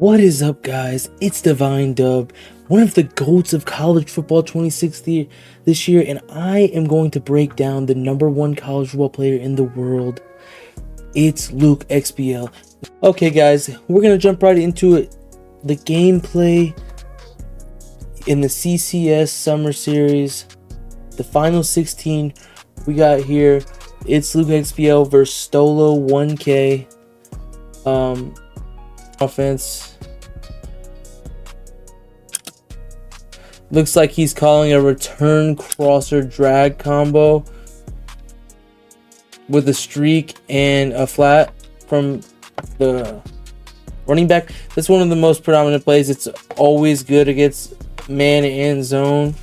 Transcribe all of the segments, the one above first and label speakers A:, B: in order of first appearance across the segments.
A: What is up, guys? It's Divine Dub, one of the GOATs of college football 2016 this year, and I am going to break down the #1 college football player in the world. It's ItzLukeXbL. Okay, guys, we're gonna jump right into it. The gameplay in the CCS Summer Series, the final 16. We got here. ItzLukeXbL versus Stolo 1K. Offense. Looks like he's calling a return crosser drag combo with a streak and a flat from the running back. That's one of the most predominant plays. It's always good against man and zone.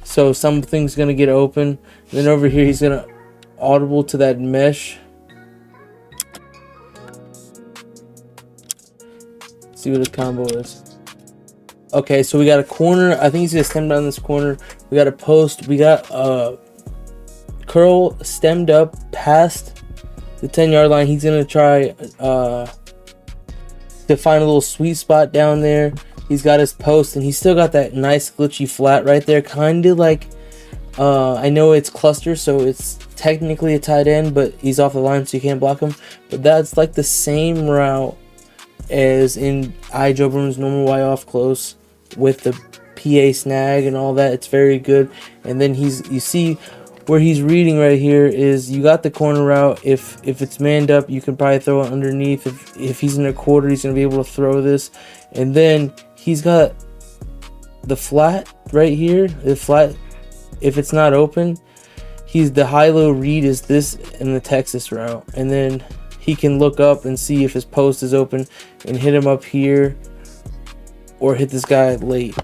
A: So something's going to get open. And then over here, he's going to audible to that mesh. See what his combo is. Okay, so we got a corner. I think he's gonna stem down this corner. We got a post. We got a curl stemmed up past the 10-yard line. He's gonna try to find a little sweet spot down there. He's got his post, and he's still got that nice glitchy flat right there. Kind of like I know it's cluster, so it's technically a tight end, but he's off the line, so you can't block him. But that's like the same route as in Joe Burrow's normal Y off close with the PA snag and all that. It's very good. And then you see where he's reading right here is you got the corner route. If it's manned up, you can probably throw it underneath. If he's in a quarter, he's gonna be able to throw this. And then he's got the flat right here. The flat, if it's not open, the high-low read is this in the Texas route. And then he can look up and see if his post is open and hit him up here or hit this guy late.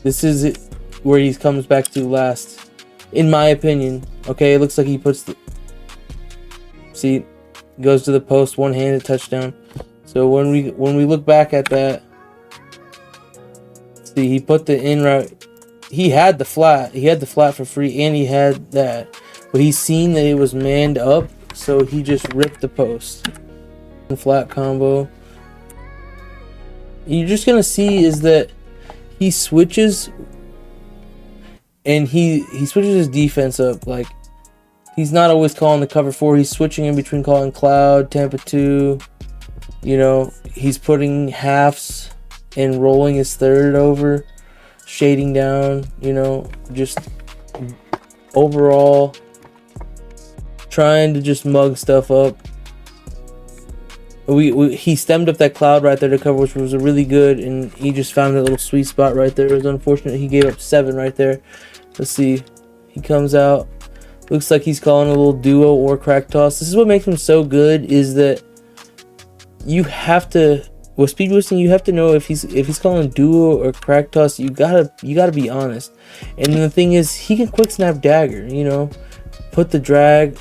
A: This is it where he comes back to last, in my opinion. Okay, it looks like he puts see, goes to the post, one-handed touchdown. So when we look back at that, see, he put the in route. He had the flat. He had the flat for free, and he had that. But he's seen that it was manned up, so he just ripped the post. The flat combo. You're just gonna see is that he switches, and he switches his defense up. Like, he's not always calling the cover 4. He's switching in between calling cloud, Tampa 2. You know, he's putting halves and rolling his third over, shading down. You know, just overall trying to just mug stuff up. He stemmed up that cloud right there to cover, which was a really good, and he just found that little sweet spot right there. It was unfortunate he gave up 7 right there. Let's see. He comes out. Looks like he's calling a little duo or crack toss. This is what makes him so good, is that you have to, with speed boosting, you have to know if he's calling duo or crack toss. You gotta be honest. And then the thing is, he can quick snap dagger. You know, put the drag,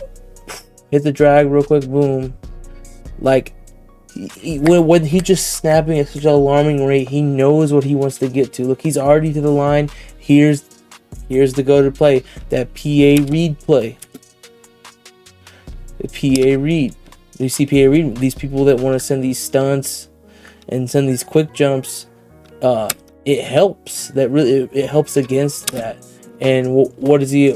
A: hit the drag real quick, boom. Like, when he's just snapping at such an alarming rate, he knows what he wants to get to. Look, he's already to the line. Here's the go-to play, that PA read play. The PA read. You see PA read, these people that want to send these stunts and send these quick jumps, it helps. It helps against that. And what is he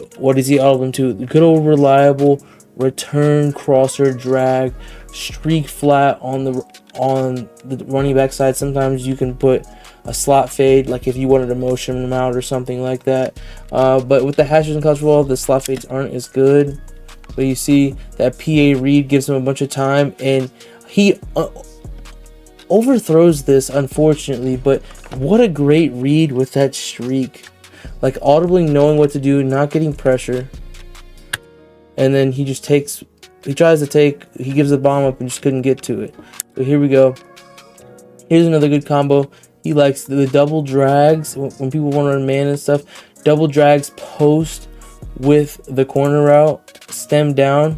A: all of them to? Good old reliable return crosser drag, streak flat on the running back side. Sometimes you can put a slot fade, like if you wanted to motion him out or something like that. But with the hashes in college football, the slot fades aren't as good. But you see that PA read gives him a bunch of time, and he overthrows this, unfortunately. But what a great read with that streak, like audibly knowing what to do, not getting pressure. And then he just takes, he gives the bomb up and just couldn't get to it. So here we go. Here's another good combo. He likes the double drags when people want to run man and stuff. Double drags post with the corner route, stem down.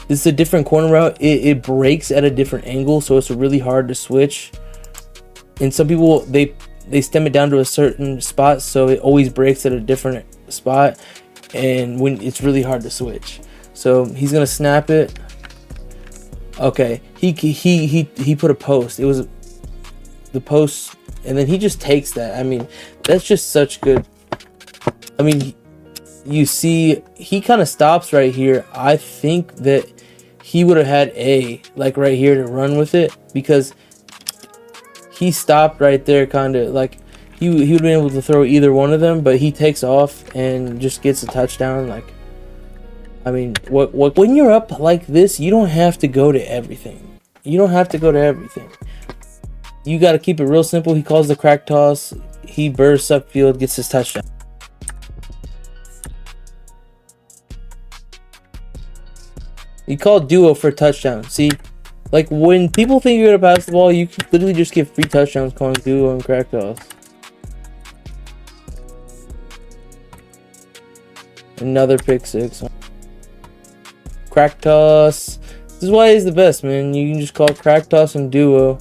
A: This is a different corner route. It breaks at a different angle, so it's really hard to switch. And some people, they stem it down to a certain spot, so it always breaks at a different spot. And when it's really hard to switch, so he's gonna snap it. Okay, he put a post. It was the post, and then he just takes that. I mean, that's just such good. I mean, you see, he kind of stops right here. I think that he would have had a, like right here, to run with it, because he stopped right there, kind of like he would have been able to throw either one of them, but he takes off and just gets a touchdown. Like, I mean, what when you're up like this, you don't have to go to everything. You don't have to go to everything. You got to keep it real simple. He calls the crack toss. He bursts upfield, gets his touchdown. He called duo for a touchdown. See, like when people think you're gonna pass the ball, you can literally just get free touchdowns calling duo and crack toss. Another pick six. Crack toss. This is why he's the best, man. You can just call crack toss and duo,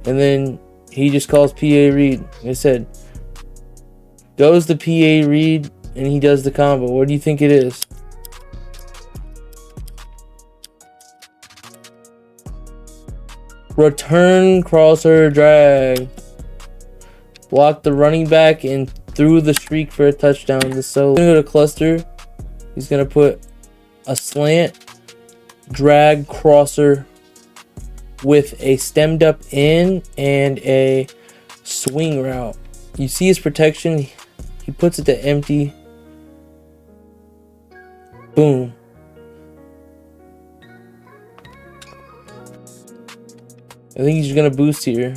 A: and then he just calls PA read. Like I said, goes the PA read, and he does the combo. What do you think it is? Return crosser drag. Blocked the running back and threw the streak for a touchdown. The solo. He's gonna go to cluster. He's gonna put a slant drag crosser with a stemmed up in and a swing route. You see his protection. He puts it to empty. Boom. I think he's gonna boost here.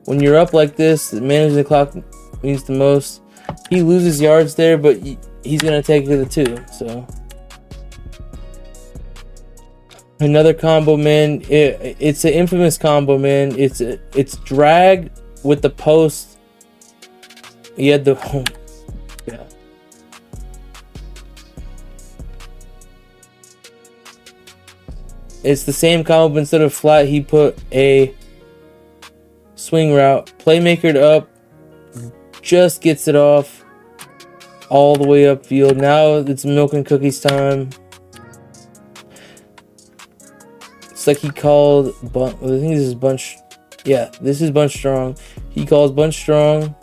A: When you're up like this, managing the clock means the most. He loses yards there, but he's gonna take it to the 2. So another combo, man. It's an infamous combo, man. It's drag with the post. He had the home. Yeah. It's the same combo, but instead of flat, he put a swing route. Playmaker up, just gets it off all the way upfield. Now it's milk and cookies time. It's like he called, I think this is bunch. Yeah, this is bunch strong. He calls bunch strong.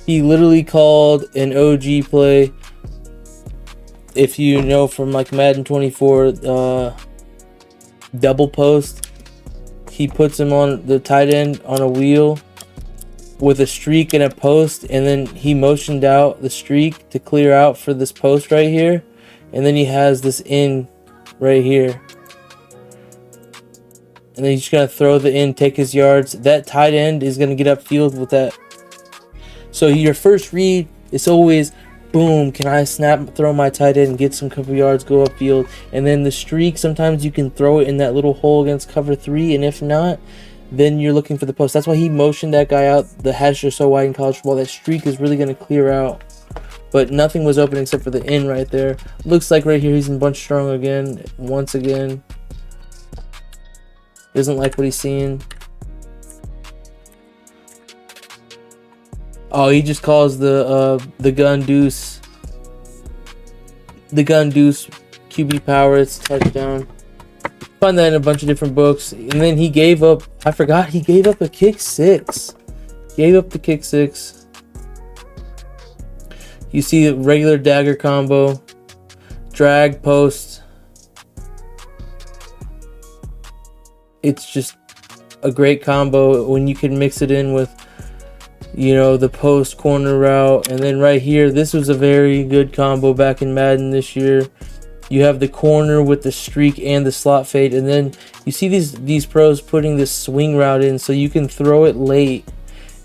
A: He literally called an OG play. If you know from like Madden 24, double post, he puts him on the tight end on a wheel with a streak and a post, and then he motioned out the streak to clear out for this post right here, and then he has this in right here, and then he's just gonna throw the in, take his yards. That tight end is gonna get upfield with that. So your first read is always, boom, can I snap, throw my tight end, get some couple yards, go upfield. And then the streak, sometimes you can throw it in that little hole against cover 3, and if not, then you're looking for the post. That's why he motioned that guy out. The hashes are so wide in college football, that streak is really going to clear out. But nothing was open except for the in right there. Looks like right here he's in bunch strong again, once again. Doesn't like what he's seeing. Oh, he just calls the gun deuce. The gun deuce QB power. It's a touchdown. Find that in a bunch of different books. And then he gave up. I forgot he gave up a kick 6. Gave up the kick 6. You see the regular dagger combo, drag post. It's just a great combo when you can mix it in with, you know, the post corner route. And then right here, this was a very good combo back in Madden this year. You have the corner with the streak and the slot fade, and then you see these pros putting this swing route in, so you can throw it late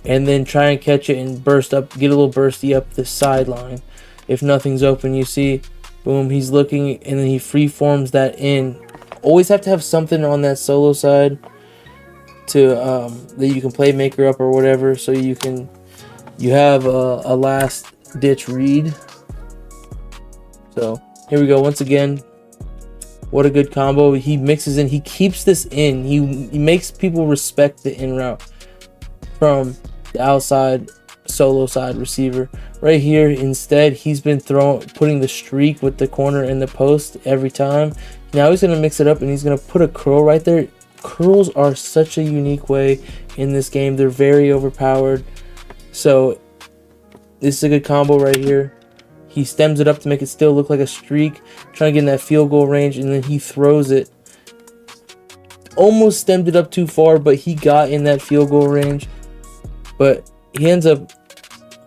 A: and then try and catch it and burst up, get a little bursty up the sideline. If nothing's open, you see, boom, he's looking, and then he free forms that in. Always have to have something on that solo side to that you can play maker up or whatever, so you have a last ditch read. So here we go once again. What a good combo. He mixes in, he keeps this in, he makes people respect the in route from the outside solo side receiver. Right here, instead, he's been putting the streak with the corner and the post every time. Now he's going to mix it up and he's going to put a curl right there. Curls are such a unique way in this game. They're very overpowered. So this is a good combo right here. He stems it up to make it still look like a streak, trying to get in that field goal range, and then he throws it. Almost stemmed it up too far, but he got in that field goal range. But he ends up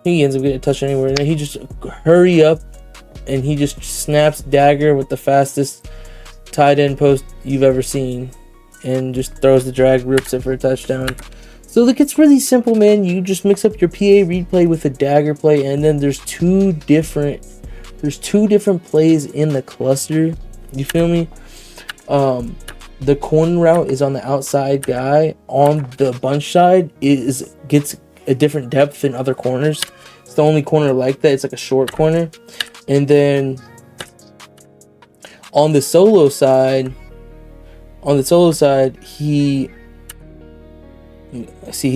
A: getting a touch anywhere, and then he just hurry up, and he just snaps dagger with the fastest tight end post you've ever seen, and just throws the drag, rips it for a touchdown. So like, it's really simple, man. You just mix up your PA replay with a dagger play, and then there's two different plays in the cluster. You feel me? The corner route is on the outside guy. On the bunch side gets a different depth than other corners. It's the only corner like that. It's like a short corner. And then on the solo side, he's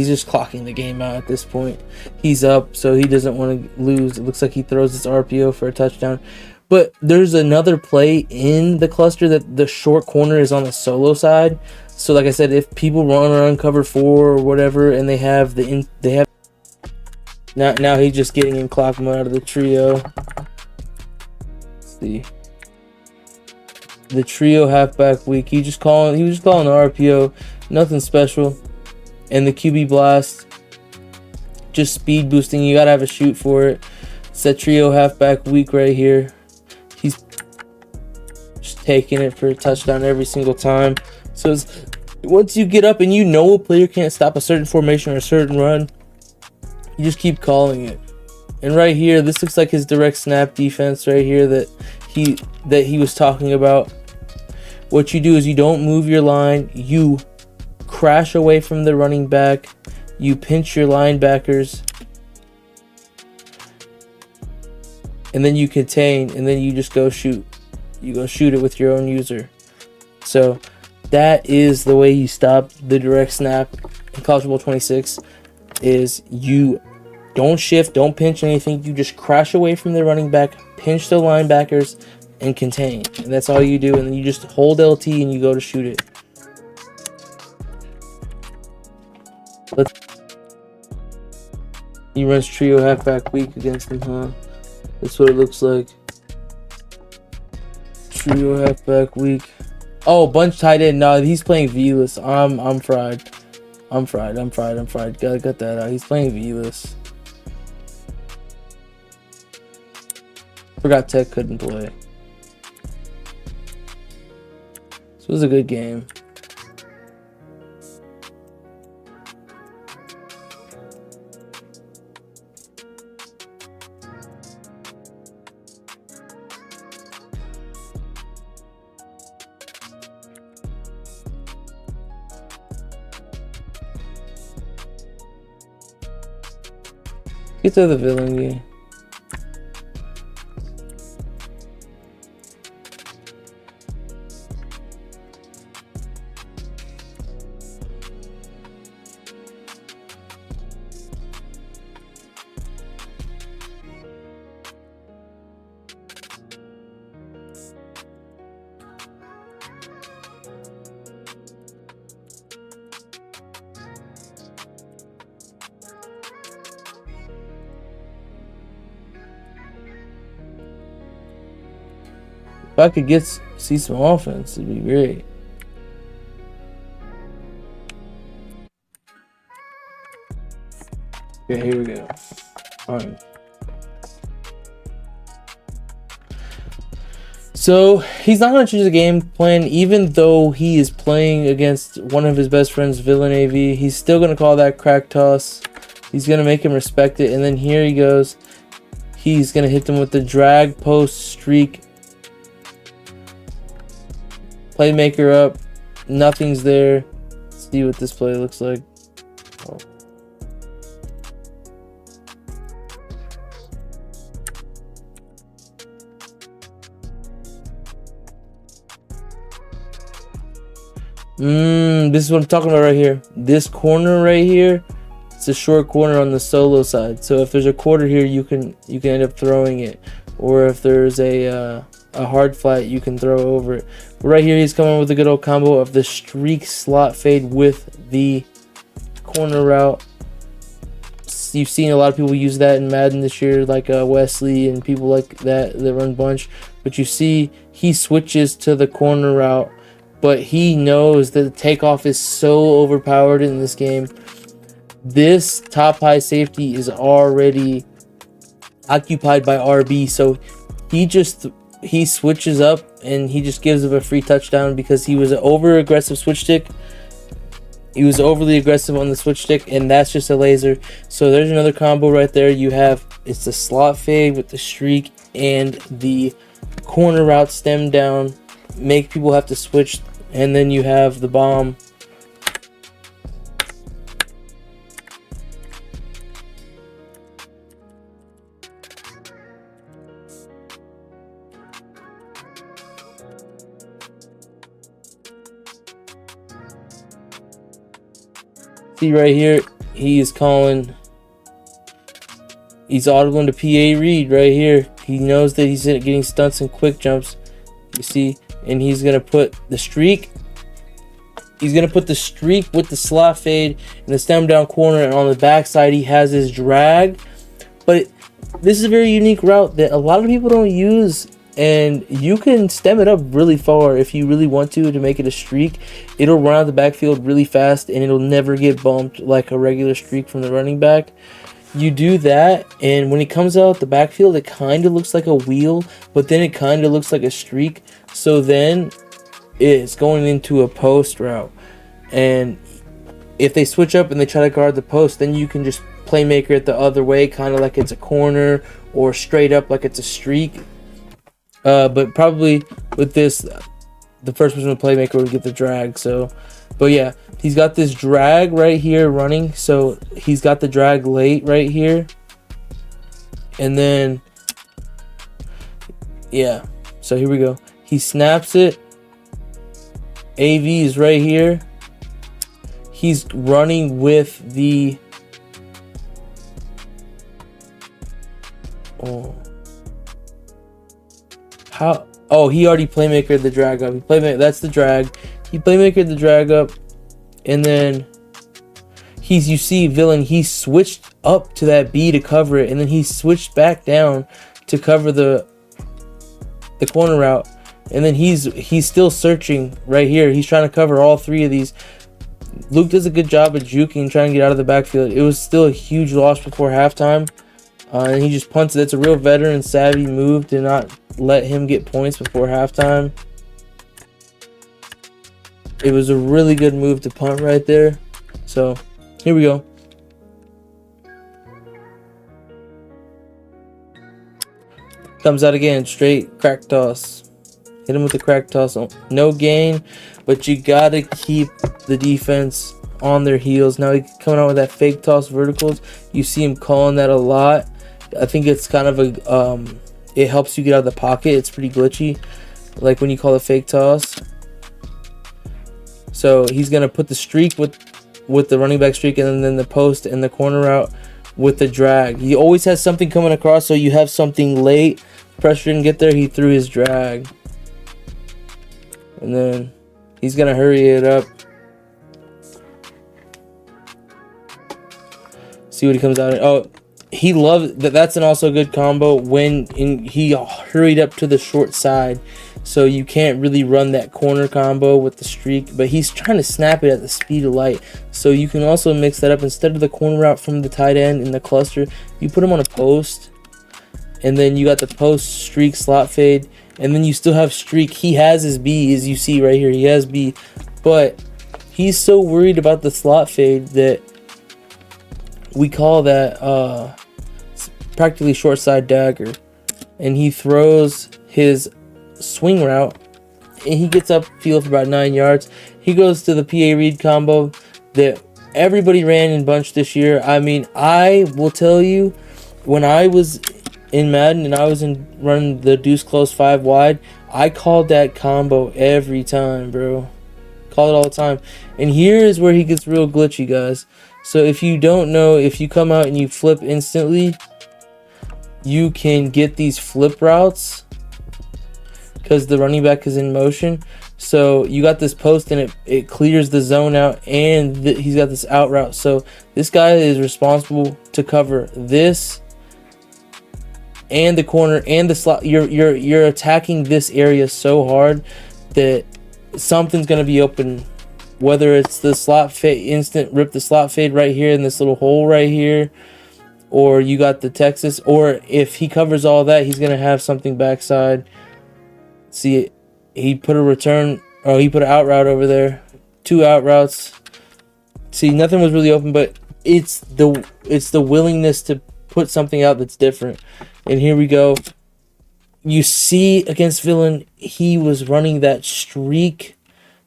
A: just clocking the game out at this point. He's up, so he doesn't want to lose. It looks like he throws this RPO for a touchdown. But there's another play in the cluster that the short corner is on the solo side. So like I said, if people run cover 4 or whatever, and they have now he's just getting in clock mode out of the trio. Let's see. The trio halfback week. He was just calling the RPO, nothing special. And the QB blast, just speed boosting. You gotta have a shoot for it. It's that trio halfback week right here. He's just taking it for a touchdown every single time. So once you get up and you know a player can't stop a certain formation or a certain run, you just keep calling it. And right here, this looks like his direct snap defense right here that he was talking about. What you do is you don't move your line. You crash away from the running back. You pinch your linebackers. And then you contain, and then you just go shoot. You go shoot it with your own user. So that is the way you stop the direct snap in College Football 26. Is you don't shift, don't pinch anything. You just crash away from the running back, pinch the linebackers, and contain. And that's all you do. And then you just hold LT and you go to shoot it. He runs trio halfback week against him, huh? That's what it looks like. Trio halfback week. Oh, bunch tight end. No, he's playing V-less. I'm fried. I'm fried. Gotta cut that out. He's playing V-less. Forgot Tech couldn't play. So it was a good game. Get to the villain game. If I could see some offense, it'd be great. Okay, here we go. All right. So he's not going to choose a game plan, even though he is playing against one of his best friends, Villain AV. He's still going to call that crack toss. He's going to make him respect it. And then here he goes. He's going to hit them with the drag post streak. Playmaker up. Nothing's there. Let's see what this play looks like. Oh. This is what I'm talking about right here. This corner right here, it's a short corner on the solo side. So if there's a quarter here, you can end up throwing it, or if there's a hard flat, you can throw over it. But right here, he's coming with a good old combo of the streak slot fade with the corner route. You've seen a lot of people use that in Madden this year, like Wesley and people like that run bunch. But you see he switches to the corner route, but he knows that the takeoff is so overpowered in this game. This top high safety is already occupied by RB, so he switches up and he just gives him a free touchdown because he was an over aggressive switch stick. He was overly aggressive on the switch stick, and that's just a laser. So there's another combo right there. You have, it's the slot fade with the streak and the corner route stem down, make people have to switch, and then you have the bomb. See right here, he's audibling to PA read right here. He knows that he's getting stunts and quick jumps. You see, and he's gonna put the streak. He's gonna put the streak with the slot fade in the stem down corner, and on the backside he has his drag. But this is a very unique route that a lot of people don't use, and you can stem it up really far if you really want to make it a streak. It'll run out the backfield really fast, and it'll never get bumped like a regular streak from the running back. You do that, and when it comes out the backfield, it kind of looks like a wheel, but then it kind of looks like a streak. So then it's going into a post route, and if they switch up and they try to guard the post, then you can just playmaker it the other way, kind of like it's a corner, or straight up like it's a streak. But probably with this, the first person to playmaker would get the drag. So, but yeah, he's got this drag right here running. So he's got the drag late right here, and then yeah. So here we go. He snaps it. AV is right here. He's running with the he already playmakered the drag up. That's the drag. He playmakered the drag up, and then you see Villain, he switched up to that B to cover it, and then he switched back down to cover the corner route, and then he's still searching right here. He's trying to cover all three of these. Luke does a good job of juking, trying to get out of the backfield. It was still a huge loss before halftime, and he just punts it. It's a real veteran savvy move to not let him get points before halftime. It was a really good move to punt right there. So here we go. Comes out again, straight crack toss. Hit him with the crack toss. No gain, but you gotta keep the defense on their heels. Now he's coming out with that fake toss verticals. You see him calling that a lot. I think it's kind of a it helps you get out of the pocket. It's pretty glitchy, like when you call a fake toss. So he's gonna put the streak with the running back streak, and then the post and the corner route with the drag. He always has something coming across, so you have something late. Pressure didn't get there. He threw his drag, and then he's gonna hurry it up. See what he comes out in. Oh, he loves that. That's an also good combo when he hurried up to the short side, so you can't really run that corner combo with the streak, but he's trying to snap it at the speed of light. So you can also mix that up. Instead of the corner route from the tight end in the cluster, you put him on a post, and then you got the post streak slot fade, and then you still have streak. He has his B, as you see right here. He has B, but he's so worried about the slot fade that we call that practically short side dagger, and he throws his swing route, and he gets upfield for about 9 yards. He goes to the PA read combo that everybody ran in bunch this year. I mean, I will tell you, when I was in Madden and I was running the deuce close 5 wide, I called that combo every time, bro. Call it all the time. And here is where he gets real glitchy, guys. So if you don't know, if you come out and you flip instantly, you can get these flip routes because the running back is in motion. So you got this post and it clears the zone out, and he's got this out route. So this guy is responsible to cover this and the corner and the slot. You're attacking this area so hard that something's gonna be open. Whether it's the slot fade, instant rip the slot fade right here in this little hole right here, or you got the Texas, or if he covers all that, he's gonna have something backside. See, he put a return, oh, he put an out route over there, 2 out routes. See, nothing was really open, but it's the willingness to put something out that's different. And here we go. You see, against Villain, he was running that streak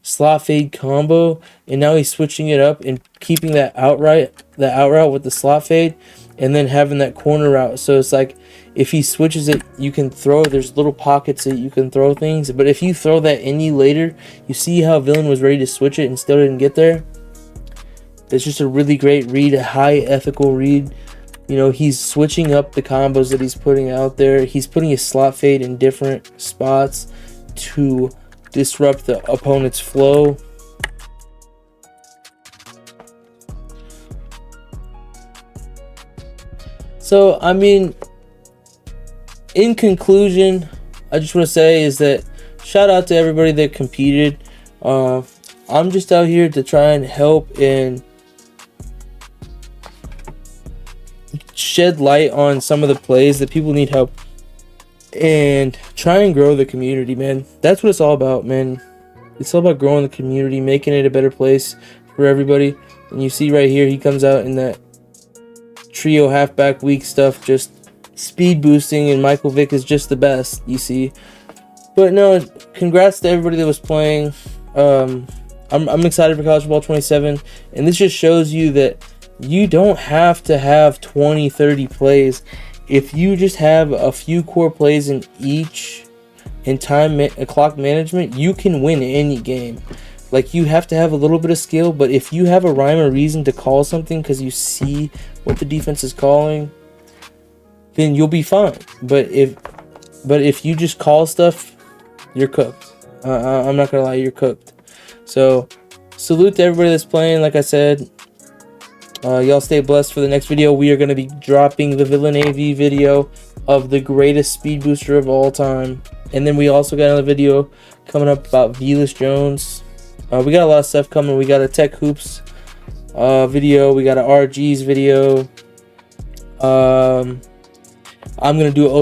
A: slot fade combo, and now he's switching it up and keeping that out route with the slot fade, and then having that corner route. So it's like, if he switches it, you can throw, there's little pockets that you can throw things, but if you throw that any later, you see how Villain was ready to switch it and still didn't get there. It's just a really great read, a high ethical read. You know, he's switching up the combos that he's putting out there. He's putting his slot fade in different spots to disrupt the opponent's flow. So, I mean, in conclusion, I just want to say is that shout out to everybody that competed. I'm just out here to try and help and shed light on some of the plays that people need help, and try and grow the community, man. That's what it's all about, man. It's all about growing the community, making it a better place for everybody. And you see right here, he comes out in that trio halfback weak stuff, just speed boosting, and Michael Vick is just the best, you see. But no, congrats to everybody that was playing. I'm excited for College Football 27, and this just shows you that you don't have to have 20, 30 plays. If you just have a few core plays in each, in clock management, you can win any game. Like, you have to have a little bit of skill, but if you have a rhyme or reason to call something because you see what the defense is calling, then you'll be fine. But if you just call stuff, you're cooked. I'm not gonna lie, you're cooked. So salute to everybody that's playing. Like I said, y'all stay blessed. For the next video, we are going to be dropping the Villain AV video of the greatest speed booster of all time. And then we also got another video coming up about Velus Jones. We got a lot of stuff coming. We got a Tech Hoops video. We got an RG's video. I'm going to do an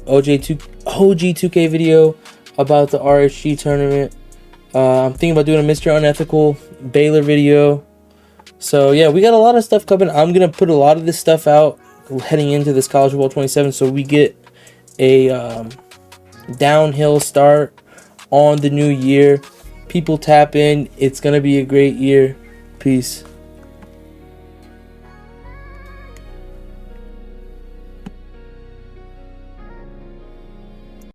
A: OG2K video about the RSG tournament. I'm thinking about doing a Mr. Unethical Baylor video. So yeah, we got a lot of stuff coming. I'm gonna put a lot of this stuff out heading into this College Football 27, so we get a downhill start on the new year. People tap in. It's gonna be a great year. Peace.